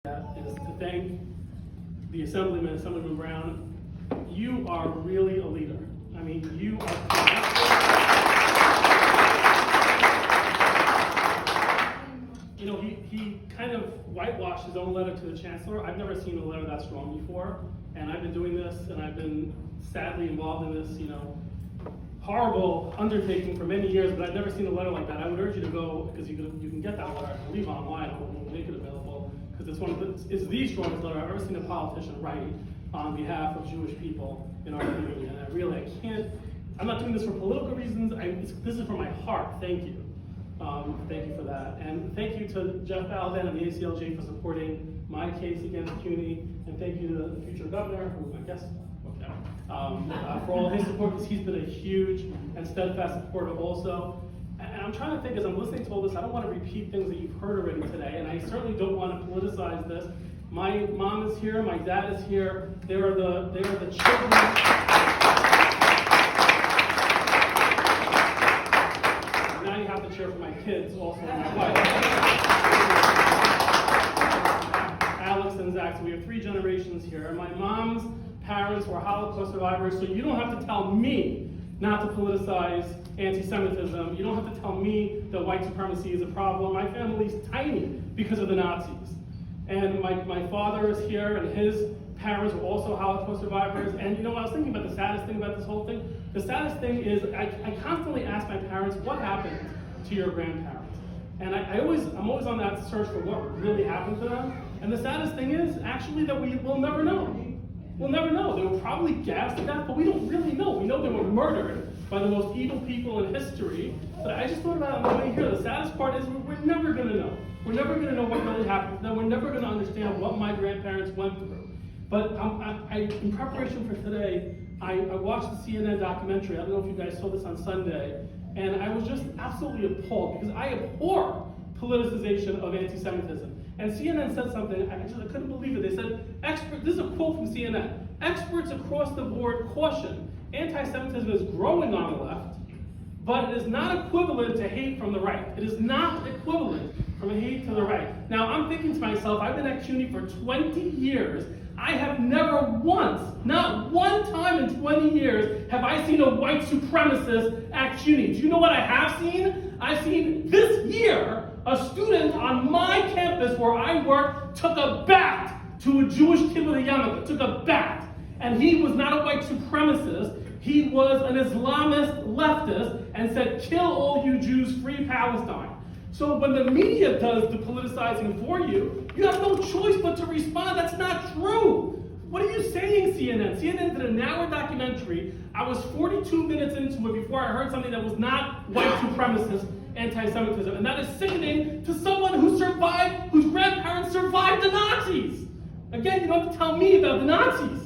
is to thank the Assemblyman Brown. You are really a leader. I mean, you are. You know, he kind of whitewashed his own letter to the Chancellor. I've never seen a letter that strong before, and I've been doing this, and I've been sadly involved in this, horrible undertaking for many years, but I've never seen a letter like that. I would urge you to go, because you can get that letter, I believe, online. We'll make it available, because it's the strongest letter I've ever seen a politician write on behalf of Jewish people in our community. And I'm not doing this for political reasons. This is from my heart. Thank you. Thank you for that. And thank you to Jeff Alden and the ACLJ for supporting my case against CUNY. And thank you to the future governor, who I guess, for all his support, because he's been a huge and steadfast supporter also. And I'm trying to think, as I'm listening to all this, I don't want to repeat things that you've heard already today, and I certainly don't want to politicize this. My mom is here, my dad is here. They are the children. Now you have to cheer for my kids also, and my wife. Alex and Zach, so we have 3 generations here. And my mom's parents were Holocaust survivors, so you don't have to tell me not to politicize anti-Semitism. You don't have to tell me that white supremacy is a problem. My family's tiny because of the Nazis. And my father is here, and his parents were also Holocaust survivors. And I was thinking about the saddest thing about this whole thing. The saddest thing is I constantly ask my parents, what happened to your grandparents? And I'm always on that search for what really happened to them. And the saddest thing is actually that we'll never know. We'll never know. They were probably gassed to death, but we don't really know. We know they were murdered by the most evil people in history. But I just thought about it on the way here. The saddest part is we're never going to know. We're never going to know what really happened to them. We're never going to understand what my grandparents went through. But in preparation for today, I watched the CNN documentary. I don't know if you guys saw this on Sunday. And I was just absolutely appalled, because I abhor politicization of anti-Semitism. And CNN said something, I couldn't believe it. They said, this is a quote from CNN, experts across the board caution anti-Semitism is growing on the left, but it is not equivalent to hate from the right. It is not equivalent from hate to the right. Now, I'm thinking to myself, I've been at CUNY for 20 years. I have never once, not one time in 20 years, have I seen a white supremacist at CUNY. Do you know what I have seen? I've seen this year, a student on my campus where I work took a bat to a Jewish kid with a yarmulke, took a bat. And he was not a white supremacist, he was an Islamist leftist and said, kill all you Jews, free Palestine. So when the media does the politicizing for you, you have no choice but to respond. That's not true. What are you saying, CNN? CNN did an hour documentary. I was 42 minutes into it before I heard something that was not white supremacist anti-Semitism. And that is sickening to someone who survived, whose grandparents survived the Nazis. Again, you don't have to tell me about the Nazis.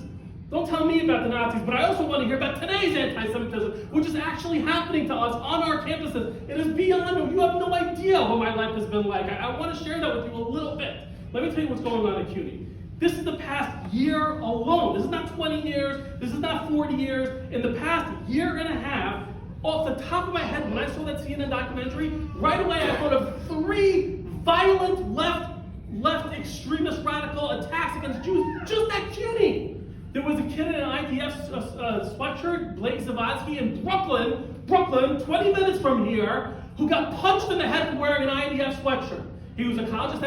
Don't tell me about the Nazis, but I also want to hear about today's anti-Semitism, which is actually happening to us on our campuses. It is beyond, you have no idea what my life has been like. I want to share that with you a little bit. Let me tell you what's going on at CUNY. This is the past year alone. This is not 20 years. This is not 40 years. In the past year and a half, off the top of my head, when I saw that CNN documentary, right away I thought of 3 violent left extremist radical attacks against Jews just at CUNY. There was a kid in an IDF sweatshirt, Blake Zavosky, in Brooklyn, 20 minutes from here, who got punched in the head for wearing an IDF sweatshirt. He was a college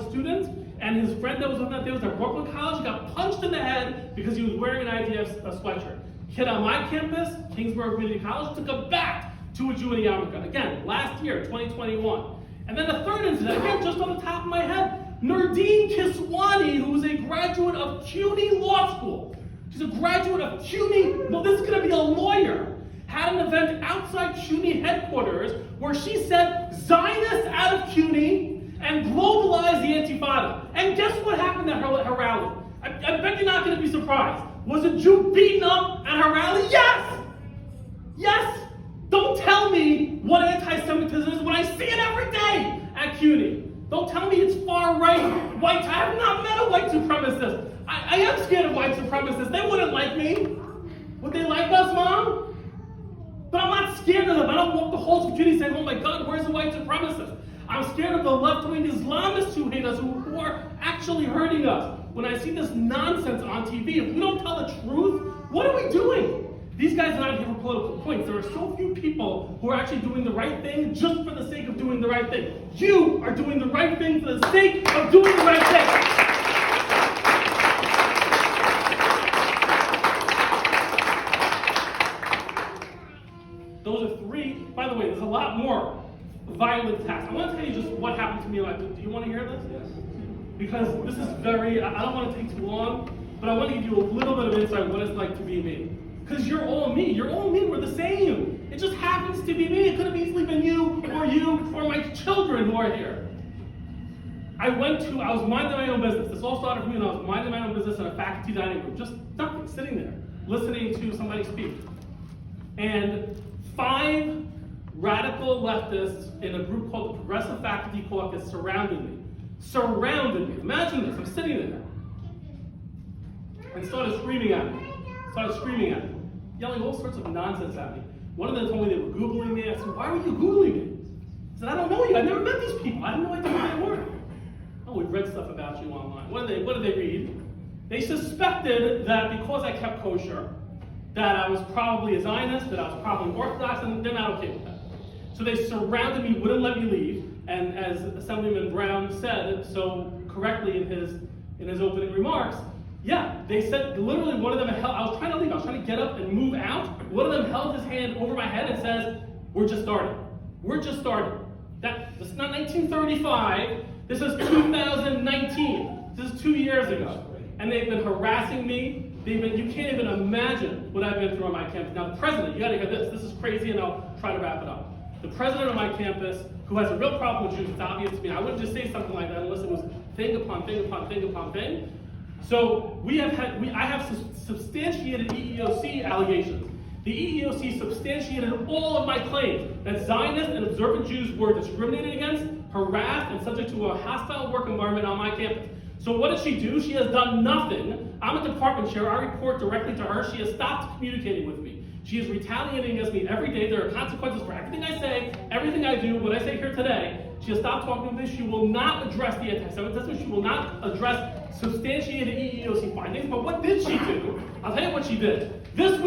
student, and his friend that was with that day was at Brooklyn College. He got punched in the head because he was wearing an IDF sweatshirt. Kid on my campus, Kingsborough Community College, took a bat to a Jew in a yarmulke. Again, last year, 2021. And then the third incident, again, just on the top of my head, Nardine Kiswani, who was a graduate of CUNY Law School. She's a graduate of CUNY, well, this is going to be a lawyer, had an event outside CUNY headquarters where she said, Zionists out of CUNY and globalize the Intifada. And guess what happened at her rally? I bet you're not going to be surprised. Was a Jew beaten up at her rally? Yes! Yes! Don't tell me what anti-Semitism is when I see it every day at CUNY. Don't tell me it's far right, white. I have not met a white supremacist. I am scared of white supremacists. They wouldn't like me. Would they like us, Mom? But I'm not scared of them. I don't walk the halls of CUNY saying, oh my God, where's the white supremacist? I'm scared of the left-wing Islamists who hate us, who are actually hurting us. When I see this nonsense on TV, if we don't tell the truth, what are we doing? These guys are not here for political points. There are so few people who are actually doing the right thing just for the sake of doing the right thing. You are doing the right thing for the sake of doing the right thing. Those are three. By the way, there's a lot more violent attacks. I want to tell you just what happened to me. Do you want to hear this? Yes. Because this is very, I don't want to take too long, but I want to give you a little bit of insight on what it's like to be me. Because you're all me. You're all me. We're the same. It just happens to be me. It could have easily been you, or my children who are here. I was minding my own business. This all started for me when I was minding my own business in a faculty dining room. Just nothing, sitting there, listening to somebody speak. And 5 radical leftists in a group called the Progressive Faculty Caucus surrounded me. Imagine this. I'm sitting there. And started screaming at me. Yelling all sorts of nonsense at me. One of them told me they were Googling me. I said, why were you Googling me? I said, I don't know you. I never met these people. I had no idea who they were. Oh, we've read stuff about you online. What did they read? They suspected that because I kept kosher, that I was probably a Zionist, that I was probably Orthodox, and they're not okay with that. So they surrounded me, wouldn't let me leave, and as Assemblyman Brown said so correctly in his opening remarks, yeah, they said, literally one of them held, I was trying to leave, I was trying to get up and move out. One of them held his hand over my head and says, we're just starting. This is not 1935, this is 2019. This is 2 years ago. And they've been harassing me. You can't even imagine what I've been through on my campus. Now the president, you gotta hear this is crazy, and I'll try to wrap it up. The president of my campus, who has a real problem with Jews, it's obvious to me, I wouldn't just say something like that unless it was thing upon thing upon thing upon thing. So I have substantiated EEOC allegations. The EEOC substantiated all of my claims that Zionist and observant Jews were discriminated against, harassed, and subject to a hostile work environment on my campus. So what did she do? She has done nothing. I'm a department chair. I report directly to her. She has stopped communicating with me. She is retaliating against me every day. There are consequences for everything I say, everything I do, what I say here today. She has stopped talking to me. She will not address the anti-Semitism. She will not address substantiated EEOC findings. But what did she do? I'll tell you what she did. 3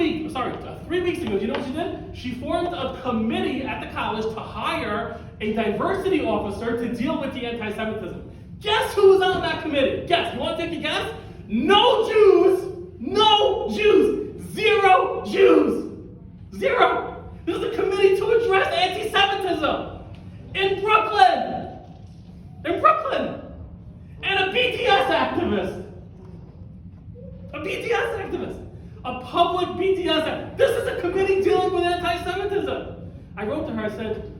weeks ago, do you know what she did? She formed a committee at the college to hire a diversity officer to deal with the anti-Semitism. Guess who was on that committee? Guess. You want to take a guess? No Jews! 0 Jews! 0! This is a committee to address anti-Semitism in Brooklyn! And a BDS activist! A public BDS activist! This is a committee dealing with anti-Semitism! I wrote to her, I said,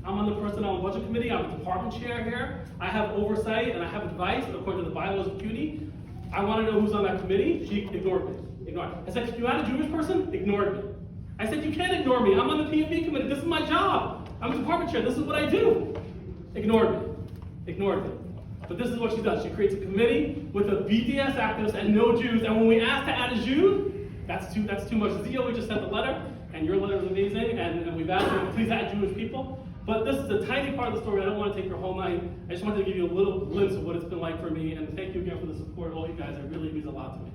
I'm on the Personnel and Budget Committee, I'm a department chair here, I have oversight and I have advice according to the bylaws of CUNY. I want to know who's on that committee. She ignored me. I said, you're not a Jewish person? Ignored me. I said, you can't ignore me. I'm on the PFB committee. This is my job. I'm a department chair. This is what I do. Ignored me. But this is what she does. She creates a committee with a BDS activist and no Jews. And when we ask to add a Jew, that's too much. ZOE just sent a letter, and your letter is amazing, and we've asked them to please add Jewish people. But this is a tiny part of the story. I don't want to take your whole night. I just wanted to give you a little glimpse of what it's been like for me. And thank you again for the support of all you guys. It really means a lot to me.